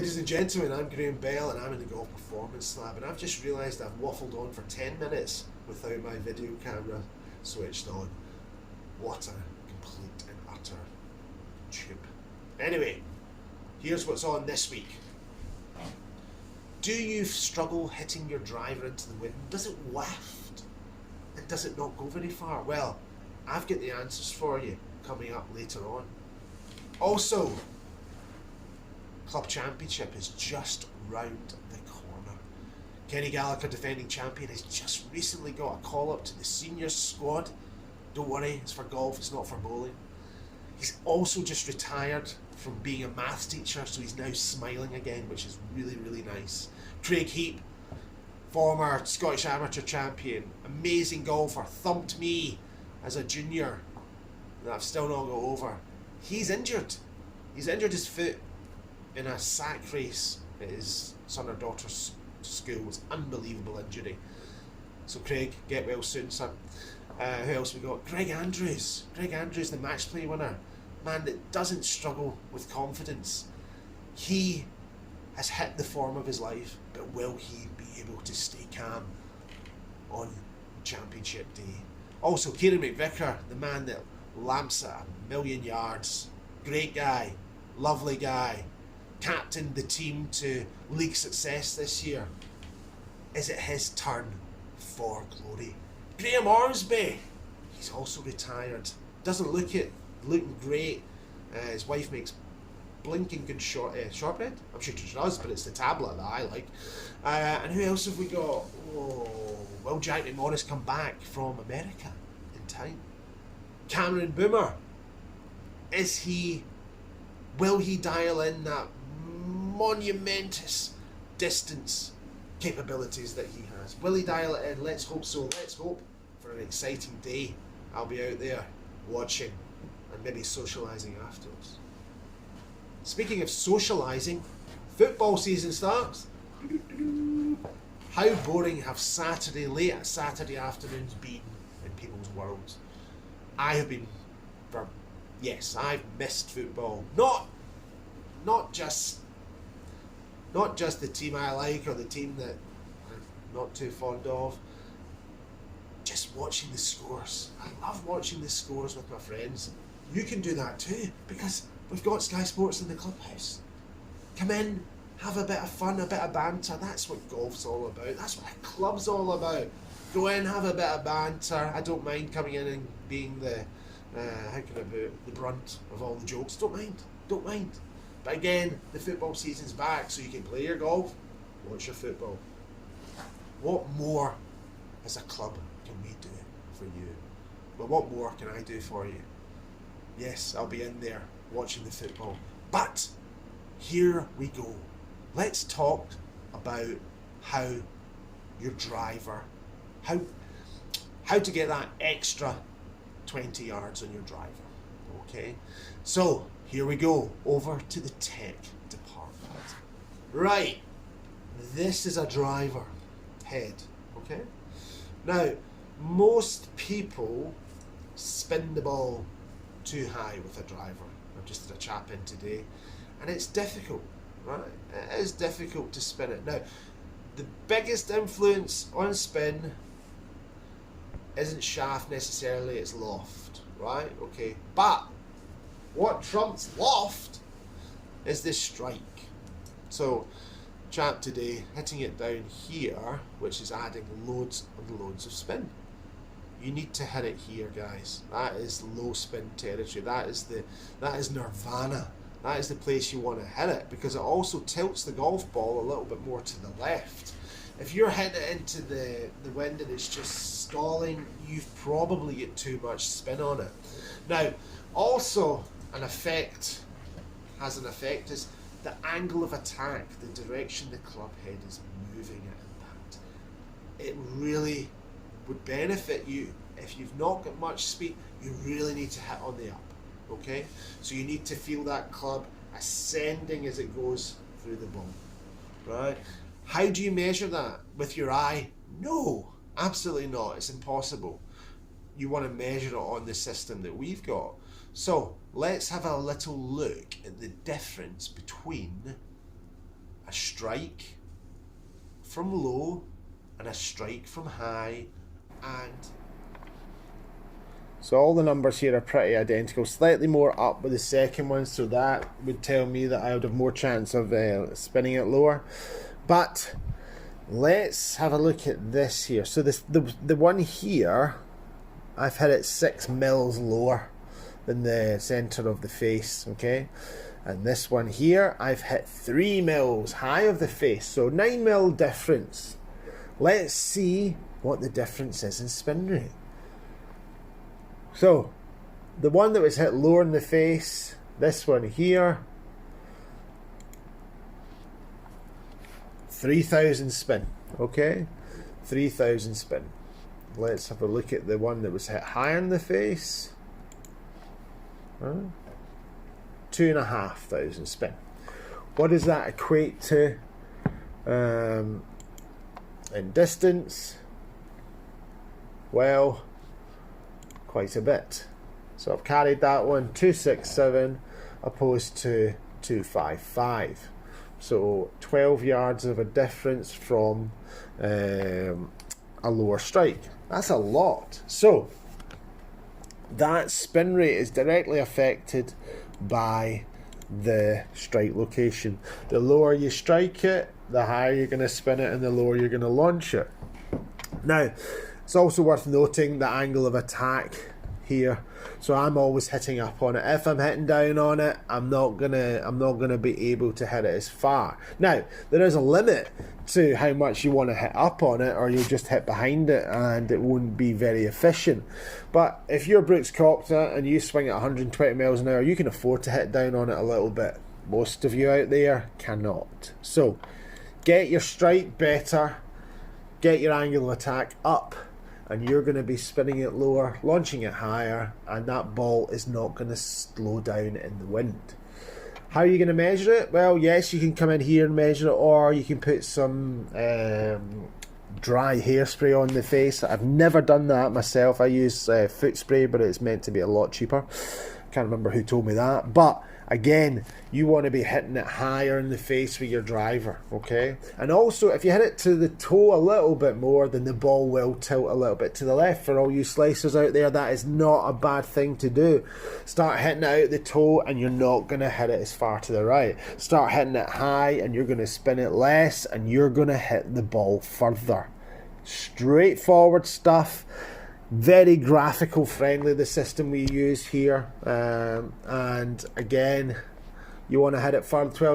Ladies and gentlemen, I'm Graham Bell and I'm in the Golf Performance Lab, and I've just realised I've waffled on for 10 minutes without my video camera switched on. What a complete and utter tube. Anyway, here's what's on this week. Do you struggle hitting your driver into the wind? Does it waft? And does it not go very far? Well, I've got the answers for you coming up later on. Also, Club Championship is just round the corner. Kenny Gallagher, defending champion, has just recently got a call up to the seniors squad. Don't worry, it's for golf, it's not for bowling. He's also just retired from being a maths teacher, so he's now smiling again, which is really, really nice. Craig Heap, former Scottish amateur champion, amazing golfer, thumped me as a junior that I've still not got over. He's injured. He's injured his foot in a sack race at his son or daughter's school. It's an unbelievable injury. So Craig, get well soon, son. Who else we got? Greg Andrews. Greg Andrews, the match play winner. Man that doesn't struggle with confidence. He has hit the form of his life, but will he be able to stay calm on championship day? Also, Kieran McVicker, the man that lamps at 1,000,000 yards. Great guy, lovely guy. Captained the team to league success this year. Is it his turn for glory? Graham Ormsby, he's also retired. Doesn't look it, looking great. His wife makes blinking good shortbread. I'm sure she does, but it's the tablet that I like. And who else have we got? Oh, will Jack McMorris come back from America in time? Cameron Boomer, will he dial in that monumentous distance capabilities that he has? Will he dial it in? Let's hope so. Let's hope for an exciting day. I'll be out there watching and maybe socialising afterwards. Speaking of socialising, football season starts. How boring have late Saturday afternoons been in people's worlds? I have been, I've missed football. Not just the team I like or the team that I'm not too fond of. Just watching the scores. I love watching the scores with my friends. You can do that too, because we've got Sky Sports in the clubhouse. Come in, have a bit of fun, a bit of banter. That's what golf's all about. That's what a club's all about. Go in, have a bit of banter. I don't mind coming in and being the brunt of all the jokes. Don't mind. But again, the football season's back, so you can play your golf, watch your football. What more as a club can we do for you? Well, what more can I do for you? Yes, I'll be in there watching the football. But here we go. Let's talk about how your driver, how to get that extra 20 yards on your driver. Okay? So, here we go, over to the tech department. Right, this is a driver head, okay? Now, most people spin the ball too high with a driver. I just did a chap in today, and it's difficult, right? It is difficult to spin it. Now, the biggest influence on spin isn't shaft necessarily, it's loft, right? Okay, but what trumps loft is this strike. So, chap today, hitting it down here, which is adding loads and loads of spin. You need to hit it here, guys. That is low spin territory. That is nirvana. That is the place you want to hit it, because it also tilts the golf ball a little bit more to the left. If you're hitting it into the wind and it's just stalling, you've probably got too much spin on it. Now, also an effect is the angle of attack, the direction the club head is moving it. It really would benefit you. If you've not got much speed, you really need to hit on the up. Okay? So you need to feel that club ascending as it goes through the ball. Right? How do you measure that? With your eye? No, absolutely not. It's impossible. You want to measure it on the system that we've got. So let's have a little look at the difference between a strike from low and a strike from high, and so all the numbers here are pretty identical, slightly more up with the second one, so that would tell me that I would have more chance of spinning it lower. But let's have a look at this here. So the one here, I've hit it 6 mils lower than the center of the face, okay? And this one here, I've hit 3 mils high of the face, so 9 mil difference. Let's see what the difference is in spin rate. So, the one that was hit lower in the face, this one here, 3,000 spin, okay? 3,000 spin. Let's have a look at the one that was hit high in the face. 2,500 spin. What does that equate to in distance? Well, quite a bit. So I've carried that one 267 opposed to 255. So 12 yards of a difference from a lower strike. That's a lot. So that spin rate is directly affected by the strike location. The lower you strike it, the higher you're going to spin it, and the lower you're going to launch it. Now, it's also worth noting the angle of attack here. So I'm always hitting up on it. If I'm hitting down on it, I'm not gonna be able to hit it as far. Now, there is a limit to how much you want to hit up on it, or you'll just hit behind it and it won't be very efficient. But if you're Brooks Koepka and you swing at 120 miles an hour, you can afford to hit down on it a little bit. Most of you out there cannot. So get your strike better, get your angle of attack up, and you're going to be spinning it lower, launching it higher, and that ball is not going to slow down in the wind. How are you going to measure it? Well, yes, you can come in here and measure it, or you can put some dry hairspray on the face. I've never done that myself. I use foot spray, but it's meant to be a lot cheaper. Can't remember who told me that. But again, you want to be hitting it higher in the face with your driver, okay? And also, if you hit it to the toe a little bit more, then the ball will tilt a little bit to the left. For all you slicers out there, that is not a bad thing to do. Start hitting it out the toe and you're not going to hit it as far to the right. Start hitting it high and you're going to spin it less and you're going to hit the ball further. Straightforward stuff. Very graphical friendly, the system we use here, and again, you want to hit it further, 12